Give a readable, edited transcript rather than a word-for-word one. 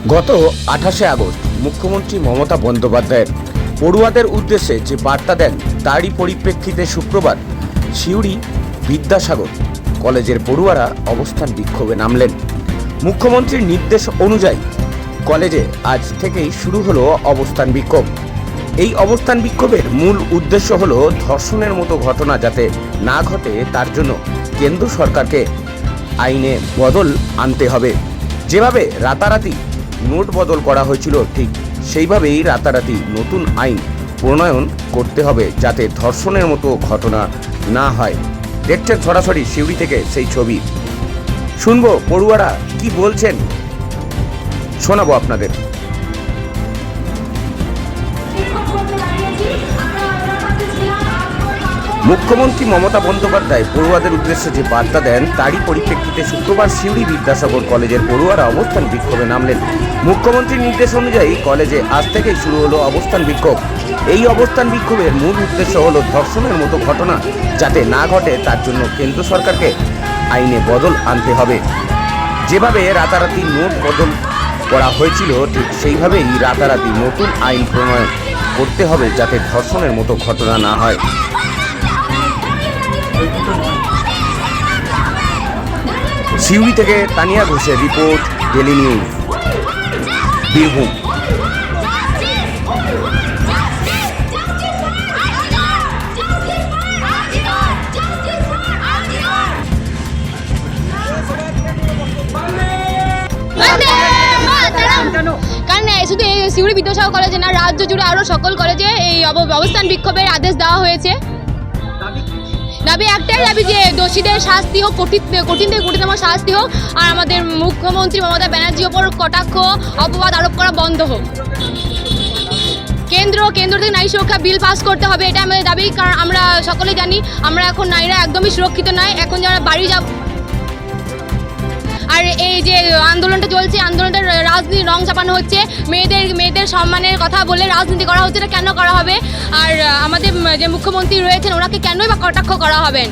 গত 28শে আগস্ট মুখ্যমন্ত্রী মমতা বন্দ্যোপাধ্যায়ের পড়ুয়াদের উদ্দেশ্যে যে বার্তা দেন তারই পরিপ্রেক্ষিতে শুক্রবার সিউড়ি বিদ্যাসাগর কলেজের পড়ুয়ারা অবস্থান বিক্ষোভে নামলেন। মুখ্যমন্ত্রীর নির্দেশ অনুযায়ী কলেজে আজ থেকেই শুরু হলো অবস্থান বিক্ষোভ। এই অবস্থান বিক্ষোভের মূল উদ্দেশ্য হলো ধর্ষণের মতো ঘটনা যাতে না ঘটে তার জন্য কেন্দ্র সরকারকে আইনে বদল আনতে হবে। যেভাবে রাতারাতি নোট বদল করা হয়েছিল ঠিক সেইভাবেই রাতারাতি নতুন আইন প্রণয়ন করতে হবে যাতে ধর্ষণের মতো ঘটনা না হয়। দেখছেন সরাসরি সিউড়ি থেকে সেই ছবি। শুনবো পড়ুয়ারা কি বলছেন, শোনাবো আপনাদের। মুখ্যমন্ত্রী মমতা বন্দ্যোপাধ্যায় পড়ুয়াদের উদ্দেশ্যে যে বার্তা দেন তারই পরিপ্রেক্ষিতে শুক্রবার সিউড়ি বিদ্যাসাগর কলেজের পড়ুয়ারা অবস্থান বিক্ষোভে নামলেন। মুখ্যমন্ত্রীর নির্দেশ অনুযায়ী কলেজে আজ থেকেই শুরু হলো অবস্থান বিক্ষোভ। এই অবস্থান বিক্ষোভের মূল উদ্দেশ্য হলো ধর্ষণের মতো ঘটনা যাতে না ঘটে তার জন্য কেন্দ্র সরকারকে আইনে বদল আনতে হবে। যেভাবে রাতারাতি নোট বদল করা হয়েছিল ঠিক সেইভাবেই রাতারাতি নতুন আইন প্রণয়ন করতে হবে যাতে ধর্ষণের মতো ঘটনা না হয়। সিউড়ি থেকে তানিয়া ঘোষের রিপোর্ট, ডেলি নিউজ, বীরভূম। কারণ শুধু এই সিউড়ি বিদ্যাসাগর কলেজে না, রাজ্য জুড়ে আরও সকল কলেজে এই অবস্থান বিক্ষোভের আদেশ দেওয়া হয়েছে। দাবি একটাই দাবি যে দোষীদের শাস্তি হোক, কঠিন থেকে কঠিনতম শাস্তি হোক, আর আমাদের মুখ্যমন্ত্রী মমতা ব্যানার্জির ওপর কটাক্ষ অপবাদ আরোপ করা বন্ধ হোক। কেন্দ্র থেকে নারী সুরক্ষা বিল পাস করতে হবে, এটা আমাদের দাবি। কারণ আমরা সকলেই জানি আমরা এখন নারীরা একদমই সুরক্ষিত নয়। এখন যারা বাড়ি যাব, আর এই যে আন্দোলনটা চলছে, আন্দোলনটা রাজনীতির রং চাপানো হচ্ছে, মেয়েদের সম্মানের কথা বলে রাজনীতি করা হচ্ছে। এটা কেন করা হবে? আর আমাদের যে মুখ্যমন্ত্রী রয়েছেন ওনাকে কেনই বা কটাক্ষ করা হবেন?